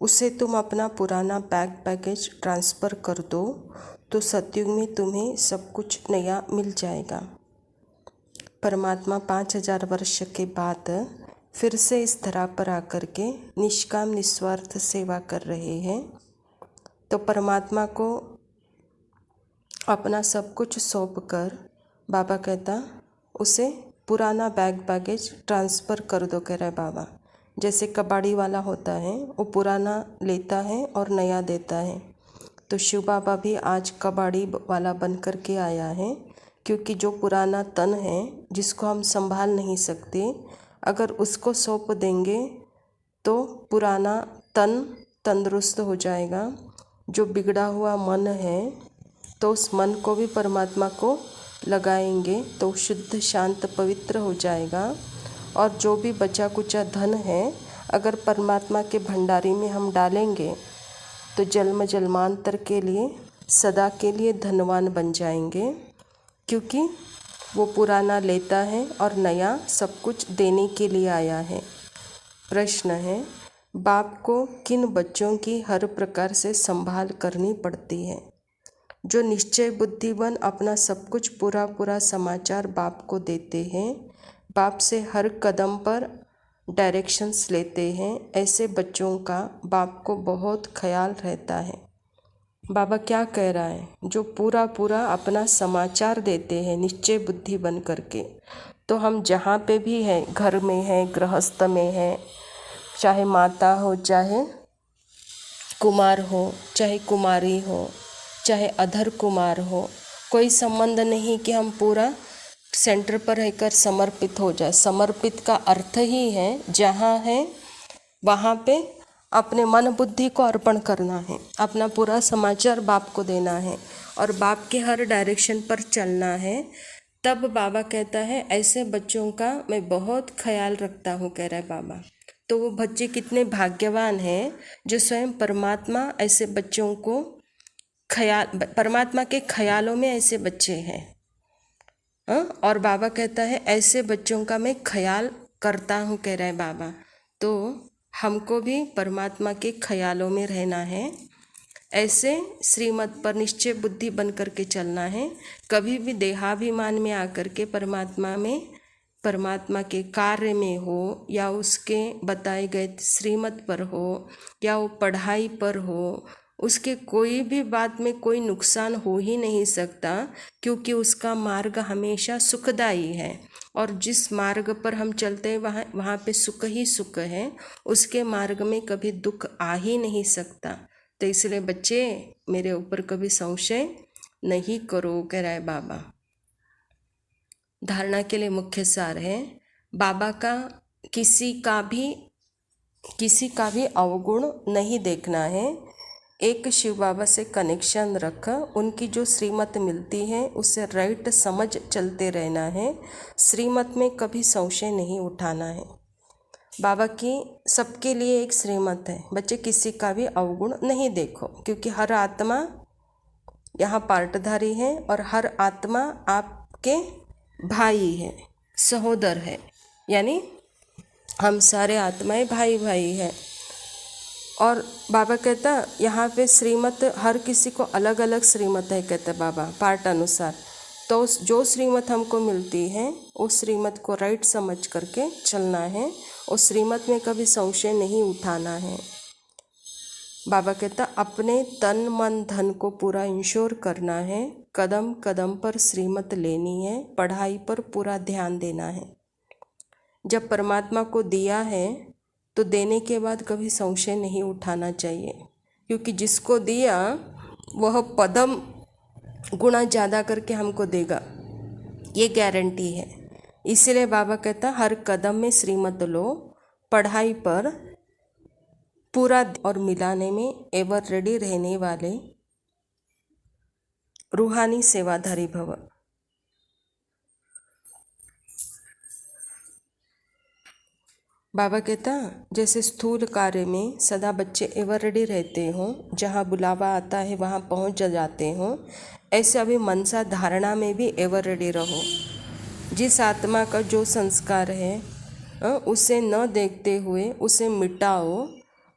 उसे तुम अपना पुराना बैगेज ट्रांसफ़र कर दो तो सतयुग में तुम्हें सब कुछ नया मिल जाएगा। परमात्मा 5000 वर्ष के बाद फिर से इस धरा पर आकर के निष्काम निस्वार्थ सेवा कर रहे हैं। तो परमात्मा को अपना सब कुछ सौंप कर बाबा कहता उसे पुराना बैगेज ट्रांसफ़र कर दो, कह रहा है बाबा। जैसे कबाड़ी वाला होता है, वो पुराना लेता है और नया देता है। तो शिव बाबा भी आज कबाड़ी वाला बन कर के आया है, क्योंकि जो पुराना तन है जिसको हम संभाल नहीं सकते, अगर उसको सौंप देंगे तो पुराना तन तंदुरुस्त हो जाएगा। जो बिगड़ा हुआ मन है तो उस मन को भी परमात्मा को लगाएंगे तो शुद्ध शांत पवित्र हो जाएगा। और जो भी बचा कुचा धन है अगर परमात्मा के भंडारी में हम डालेंगे तो जन्म जन्मांतर के लिए सदा के लिए धनवान बन जाएंगे, क्योंकि वो पुराना लेता है और नया सब कुछ देने के लिए आया है। प्रश्न है, बाप को किन बच्चों की हर प्रकार से संभाल करनी पड़ती है? जो निश्चय बुद्धिवन अपना सब कुछ पूरा समाचार बाप को देते हैं, बाप से हर कदम पर डायरेक्शंस लेते हैं, ऐसे बच्चों का बाप को बहुत ख्याल रहता है। बाबा क्या कह रहा है? जो पूरा अपना समाचार देते हैं निश्चय बुद्धि बन करके। तो हम जहाँ पे भी हैं, घर में हैं, गृहस्थ में हैं, चाहे माता हो, चाहे कुमार हो, चाहे कुमारी हो, चाहे अधर कुमार हो, कोई संबंध नहीं कि हम पूरा सेंटर पर रहकर समर्पित हो जाए। समर्पित का अर्थ ही है जहाँ है वहाँ पे अपने मन बुद्धि को अर्पण करना है, अपना पूरा समाचार बाप को देना है और बाप के हर डायरेक्शन पर चलना है। तब बाबा कहता है ऐसे बच्चों का मैं बहुत ख्याल रखता हूँ, कह रहा है बाबा। तो वो बच्चे कितने भाग्यवान हैं जो स्वयं परमात्मा ऐसे बच्चों को परमात्मा के ख्यालों में ऐसे बच्चे हैं। और बाबा कहता है ऐसे बच्चों का मैं ख्याल करता हूँ, कह रहा है बाबा। तो हमको भी परमात्मा के ख्यालों में रहना है, ऐसे श्रीमत पर निश्चय बुद्धि बन करके चलना है। कभी भी देहाभिमान में आकर के परमात्मा के कार्य में हो या उसके बताए गए श्रीमत पर हो या वो पढ़ाई पर हो, उसके कोई भी बात में कोई नुकसान हो ही नहीं सकता, क्योंकि उसका मार्ग हमेशा सुखदायी है। और जिस मार्ग पर हम चलते हैं वहाँ पे सुख ही सुख है, उसके मार्ग में कभी दुख आ ही नहीं सकता। तो इसलिए बच्चे मेरे ऊपर कभी संशय नहीं करो, कह रहा है बाबा। धारणा के लिए मुख्य सार है, बाबा का किसी का भी अवगुण नहीं देखना है। एक शिव बाबा से कनेक्शन रख, उनकी जो श्रीमत मिलती है उससे राइट समझ चलते रहना है। श्रीमत में कभी संशय नहीं उठाना है। बाबा की सबके लिए एक श्रीमत है, बच्चे किसी का भी अवगुण नहीं देखो, क्योंकि हर आत्मा यहाँ पार्टधारी है और हर आत्मा आपके भाई है, सहोदर है, यानी हम सारे आत्माएं भाई भाई हैं। और बाबा कहता यहाँ पे श्रीमत हर किसी को अलग अलग श्रीमत है, कहते बाबा पार्ट अनुसार। तो जो श्रीमत हमको मिलती है उस श्रीमत को राइट समझ करके चलना है, उस श्रीमत में कभी संशय नहीं उठाना है। बाबा कहता अपने तन मन धन को पूरा इंश्योर करना है, कदम कदम पर श्रीमत लेनी है, पढ़ाई पर पूरा ध्यान देना है। जब परमात्मा को दिया है तो देने के बाद कभी संशय नहीं उठाना चाहिए, क्योंकि जिसको दिया वह पदम गुना ज़्यादा करके हमको देगा, ये गारंटी है। इसीलिए बाबा कहता हर कदम में श्रीमत लो, पढ़ाई पर पूरा और मिलाने में एवर रेडी रहने वाले रूहानी सेवाधारी भव। बाबा कहता जैसे स्थूल कार्य में सदा बच्चे एवर रेडी रहते हों, जहाँ बुलावा आता है वहाँ पहुँच जाते हों, ऐसे अभी मनसा धारणा में भी एवर रेडी रहो। जिस आत्मा का जो संस्कार है उसे न देखते हुए उसे मिटाओ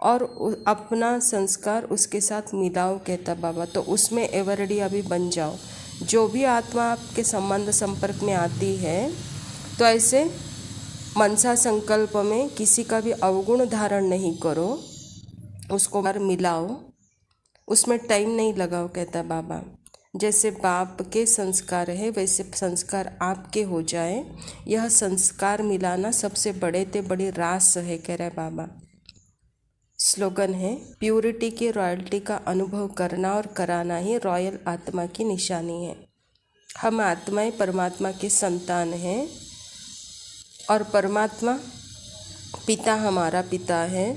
और अपना संस्कार उसके साथ मिलाओ कहता बाबा। तो उसमें एवरडी अभी बन जाओ। जो भी आत्मा आपके संबंध संपर्क में आती है तो ऐसे मनसा संकल्प में किसी का भी अवगुण धारण नहीं करो, उसको बार मिलाओ, उसमें टाइम नहीं लगाओ कहता बाबा। जैसे बाप के संस्कार है वैसे संस्कार आपके हो जाए, यह संस्कार मिलाना सबसे बड़े ते बड़ी रास है कह रहे बाबा। स्लोगन है, प्यूरिटी की रॉयल्टी का अनुभव करना और कराना ही रॉयल आत्मा की निशानी है। हम आत्माएं परमात्मा के संतान हैं और परमात्मा पिता हमारा पिता है,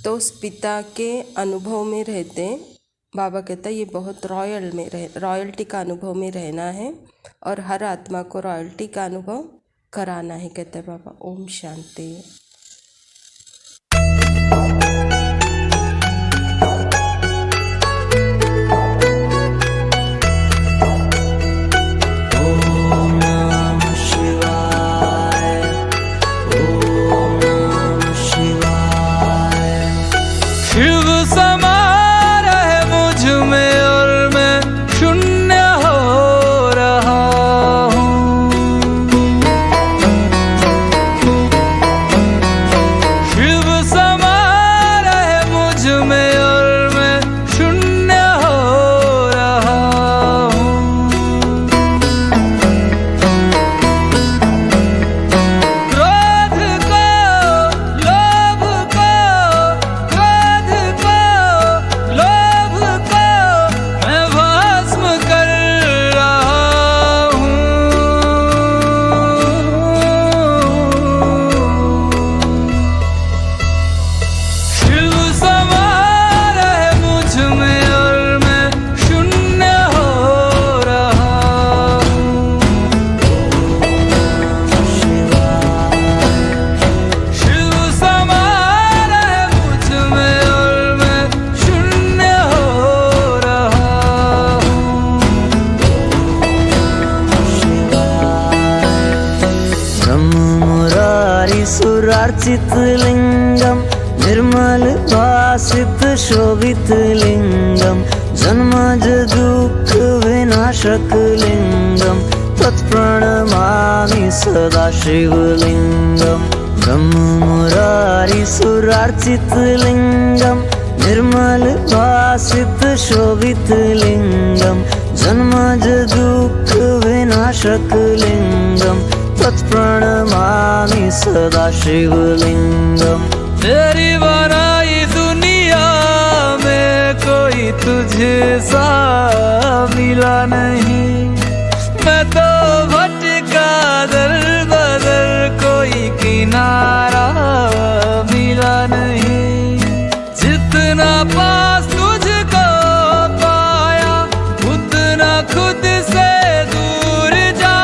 तो उस पिता के अनुभव में रहते बाबा कहता है ये बहुत रॉयल्टी का अनुभव में रहना है और हर आत्मा को रॉयल्टी का अनुभव कराना है कहते हैं बाबा। ओम शांति। सुरार्चित लिंगम निर्मल भासित शोभित लिंगम जन्मज दुख विनाशक लिंगम तत्प्रणमामि सदा शिवलिंगम। ब्रह्म मुरारी सुरार्चित लिंगम निर्मल भासित शोभित लिंगम जन्मज दुख विनाशक लिंगम तत्प्रणमामि सदा शिवलिंगम। तेरी बनाई दुनिया में कोई तुझे सा मिला नहीं, मैं तो भटका दर बदर कोई किनारा मिला नहीं। जितना पास तुझको पाया उतना खुद से दूर जा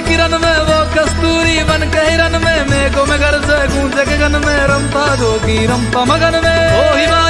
किरण में वो कस्तूरी बन के हिरन में, मेघों में घर से गूंजे के गन में, रमता जोगी रमता मगन में। ओ हिमा